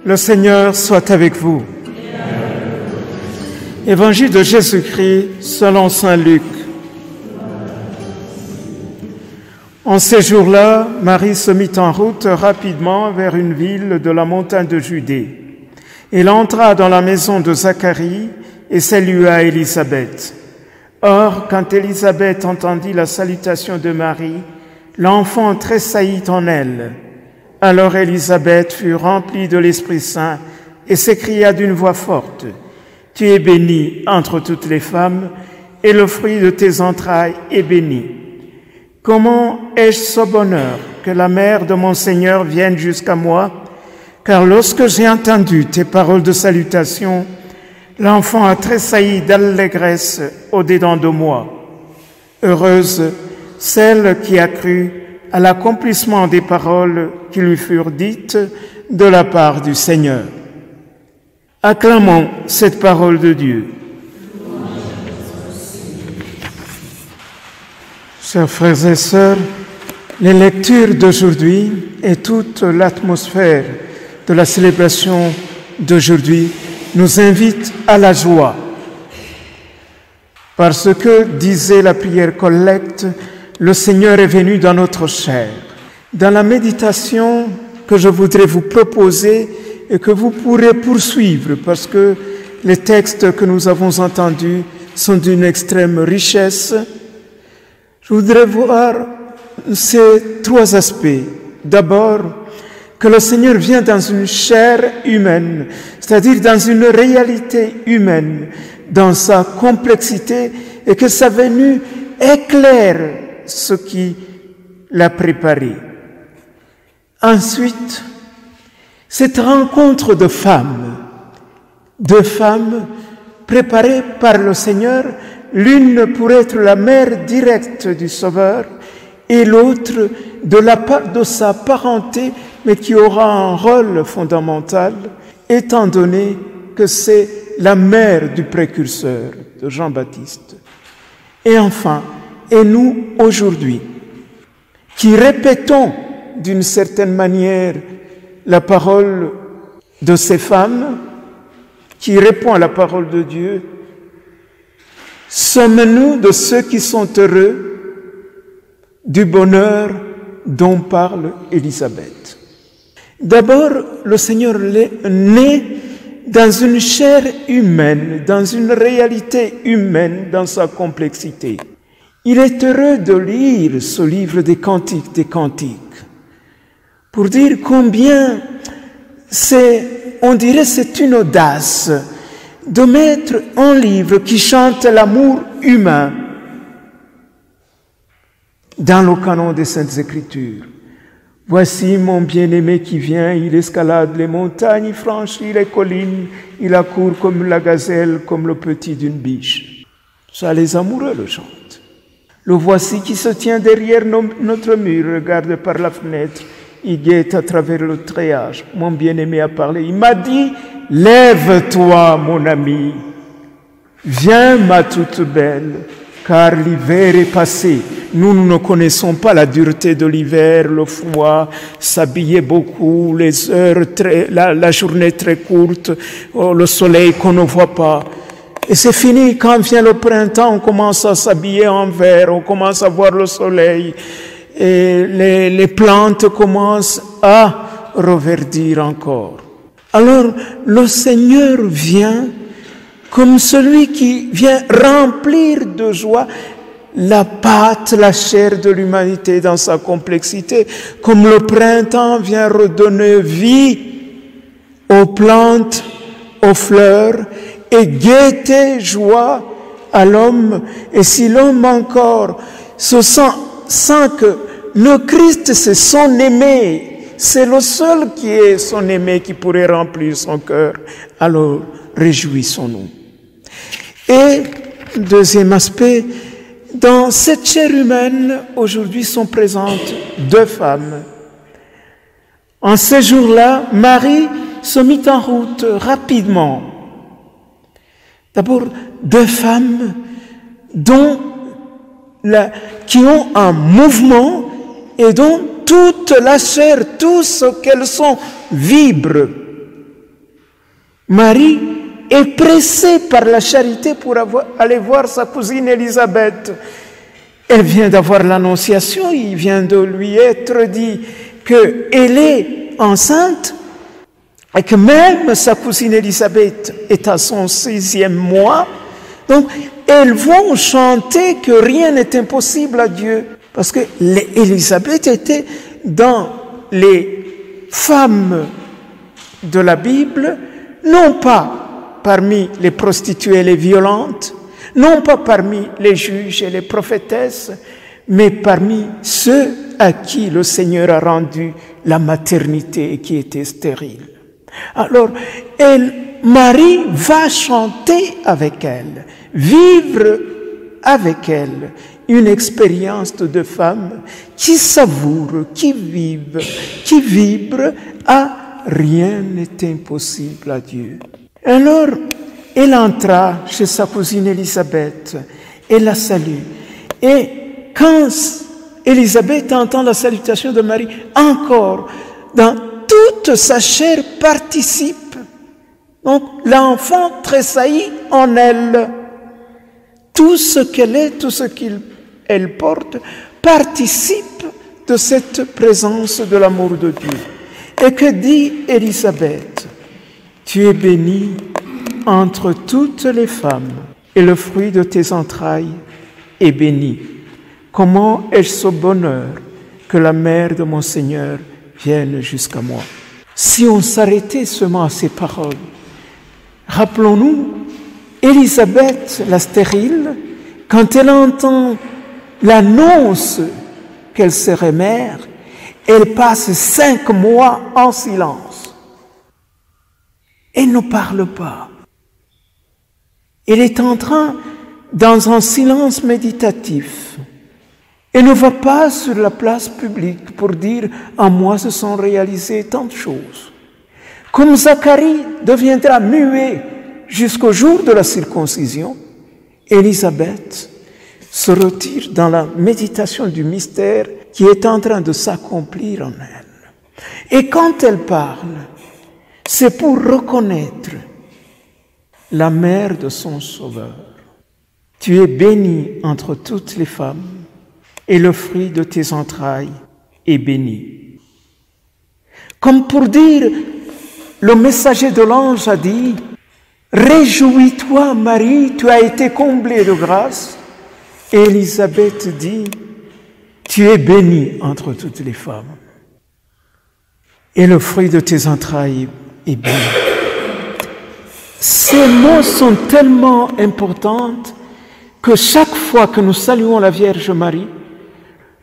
Le Seigneur soit avec vous. Évangile de Jésus-Christ selon saint Luc. En ces jours-là, Marie se mit en route rapidement vers une ville de la montagne de Judée. Elle entra dans la maison de Zacharie et salua Élisabeth. Or, quand Élisabeth entendit la salutation de Marie, l'enfant tressaillit en elle. Alors Élisabeth fut remplie de l'Esprit Saint et s'écria d'une voix forte, « Tu es bénie entre toutes les femmes, et le fruit de tes entrailles est béni. Comment ai-je ce bonheur que la mère de mon Seigneur vienne jusqu'à moi? Car lorsque j'ai entendu tes paroles de salutation, l'enfant a tressailli d'allégresse au-dedans de moi. Heureuse celle qui a cru à l'accomplissement des paroles qui lui furent dites de la part du Seigneur. » Acclamons cette parole de Dieu. Chers frères et sœurs, les lectures d'aujourd'hui et toute l'atmosphère de la célébration d'aujourd'hui nous invitent à la joie. Parce que, disait la prière collecte, le Seigneur est venu dans notre chair. Dans la méditation que je voudrais vous proposer et que vous pourrez poursuivre, parce que les textes que nous avons entendus sont d'une extrême richesse, je voudrais voir ces trois aspects. D'abord, que le Seigneur vient dans une chair humaine, c'est-à-dire dans une réalité humaine, dans sa complexité, et que sa venue éclaire ce qui l'a préparé. Ensuite, cette rencontre de deux femmes préparées par le Seigneur, l'une pour être la mère directe du Sauveur et l'autre de sa parenté, mais qui aura un rôle fondamental, étant donné que c'est la mère du précurseur de Jean-Baptiste. Et enfin, et nous aujourd'hui, qui répétons d'une certaine manière la parole de ces femmes, qui répond à la parole de Dieu, sommes-nous de ceux qui sont heureux du bonheur dont parle Élisabeth? D'abord, le Seigneur est né dans une chair humaine, dans une réalité humaine, dans sa complexité. Il est heureux de lire ce livre des Cantiques, pour dire combien on dirait c'est une audace de mettre un livre qui chante l'amour humain dans le canon des Saintes Écritures. Voici mon bien-aimé qui vient, il escalade les montagnes, il franchit les collines, il accourt comme la gazelle, comme le petit d'une biche. Ça, les amoureux le chantent. Le voici qui se tient derrière notre mur, regarde par la fenêtre, il guette à travers le treillage. Mon bien-aimé a parlé, il m'a dit, lève-toi mon ami, viens ma toute belle, car l'hiver est passé. Nous ne connaissons pas la dureté de l'hiver, le froid, s'habiller beaucoup, les heures, la journée très courte, le soleil qu'on ne voit pas. Et c'est fini, quand vient le printemps, on commence à s'habiller en vert, on commence à voir le soleil, et les plantes commencent à reverdir encore. Alors, le Seigneur vient comme celui qui vient remplir de joie la pâte, la chair de l'humanité dans sa complexité, comme le printemps vient redonner vie aux plantes, aux fleurs, et gaieté, joie à l'homme. Et si l'homme encore se sent que le Christ c'est son aimé, c'est le seul qui est son aimé qui pourrait remplir son cœur, alors réjouissons-nous. Et deuxième aspect, dans cette chair humaine, aujourd'hui sont présentes deux femmes. En ces jours-là, Marie se mit en route rapidement. D'abord, deux femmes qui ont un mouvement et dont toute la chair, tout ce qu'elles sont, vibre Marie est pressée par la charité pour aller voir sa cousine Élisabeth. Elle vient d'avoir l'annonciation, il vient de lui être dit qu'elle est enceinte et que même sa cousine Élisabeth est à son 6e mois. Donc, elles vont chanter que rien n'est impossible à Dieu. Parce que Élisabeth était dans les femmes de la Bible, non pas parmi les prostituées et les violentes, non pas parmi les juges et les prophétesses, mais parmi ceux à qui le Seigneur a rendu la maternité et qui étaient stériles. Alors, Marie va chanter avec elle, vivre avec elle une expérience de deux femmes qui savourent, qui vibrent à rien n'est impossible à Dieu. Alors, elle entra chez sa cousine Élisabeth et la salue. Et quand Élisabeth entend la salutation de Marie, encore, dans toute sa chair participe. Donc, l'enfant tressaillit en elle. Tout ce qu'elle est, tout ce qu'elle porte, participe de cette présence de l'amour de Dieu. Et que dit Élisabeth? Tu es bénie entre toutes les femmes, et le fruit de tes entrailles est béni. Comment est-ce au bonheur que la mère de mon Seigneur vienne jusqu'à moi? Si on s'arrêtait seulement à ces paroles, rappelons-nous, Élisabeth, la stérile, quand elle entend l'annonce qu'elle serait mère, elle passe 5 mois en silence. Elle ne parle pas. Elle est en train, dans un silence méditatif. Elle ne va pas sur la place publique pour dire « en moi se sont réalisées tant de choses ». Comme Zacharie deviendra muet jusqu'au jour de la circoncision, Élisabeth se retire dans la méditation du mystère qui est en train de s'accomplir en elle. Et quand elle parle, c'est pour reconnaître la mère de son Sauveur. Tu es bénie entre toutes les femmes, et le fruit de tes entrailles est béni. Comme pour dire, le messager de l'ange a dit, « Réjouis-toi, Marie, tu as été comblée de grâce. » Et Élisabeth dit, « Tu es bénie entre toutes les femmes, et le fruit de tes entrailles est béni. » Ces mots sont tellement importants que chaque fois que nous saluons la Vierge Marie,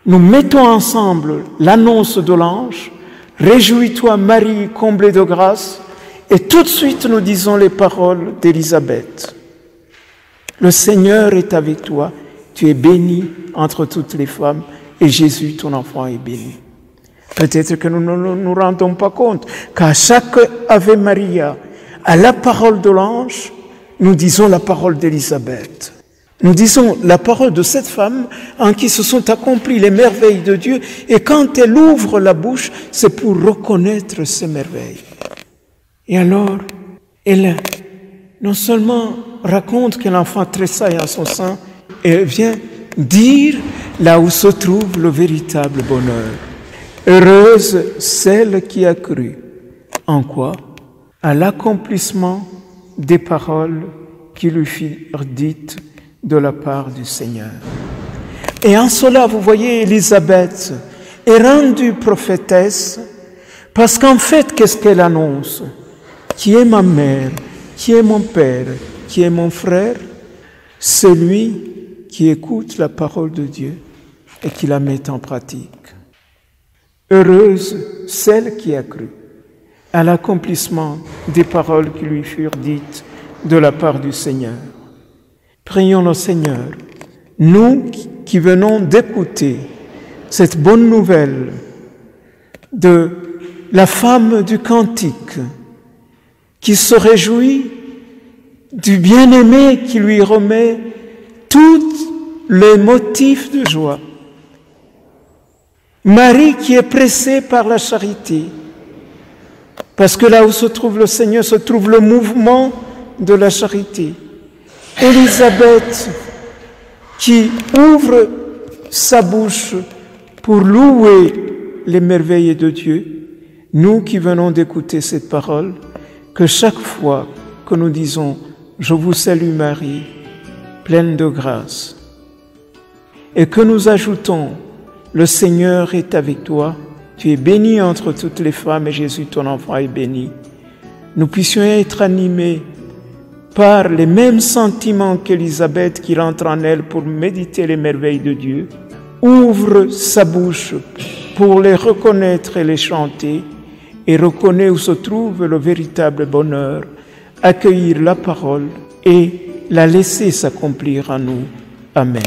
nous mettons ensemble l'annonce de l'ange, « Réjouis-toi Marie, comblée de grâce », et tout de suite nous disons les paroles d'Élisabeth. « Le Seigneur est avec toi, tu es bénie entre toutes les femmes, et Jésus, ton enfant, est béni. » Peut-être que nous ne nous rendons pas compte qu'à chaque Ave Maria, à la parole de l'ange, nous disons la parole d'Élisabeth. Nous disons la parole de cette femme en qui se sont accomplies les merveilles de Dieu, et quand elle ouvre la bouche, c'est pour reconnaître ces merveilles. Et alors, elle non seulement raconte que l'enfant tressaille en son sein, elle vient dire là où se trouve le véritable bonheur. Heureuse celle qui a cru. En quoi? À l'accomplissement des paroles qui lui furent dites de la part du Seigneur. Et en cela, vous voyez, Élisabeth est rendue prophétesse parce qu'en fait, qu'est-ce qu'elle annonce? Qui est ma mère? Qui est mon père? Qui est mon frère? Celui qui écoute la parole de Dieu et qui la met en pratique. Heureuse celle qui a cru à l'accomplissement des paroles qui lui furent dites de la part du Seigneur. Prions le Seigneur, nous qui venons d'écouter cette bonne nouvelle de la femme du cantique qui se réjouit du bien-aimé qui lui remet tous les motifs de joie. Marie qui est pressée par la charité, Parce que là où se trouve le Seigneur, se trouve le mouvement de la charité. Élisabeth, qui ouvre sa bouche pour louer les merveilles de Dieu, nous qui venons d'écouter cette parole, que chaque fois que nous disons « Je vous salue Marie, pleine de grâce », et que nous ajoutons « Le Seigneur est avec toi, tu es bénie entre toutes les femmes et Jésus, ton enfant, est béni », nous puissions être animés par les mêmes sentiments qu'Élisabeth qui rentre en elle pour méditer les merveilles de Dieu, ouvre sa bouche pour les reconnaître et les chanter, et reconnaît où se trouve le véritable bonheur, accueillir la parole et la laisser s'accomplir en nous. Amen.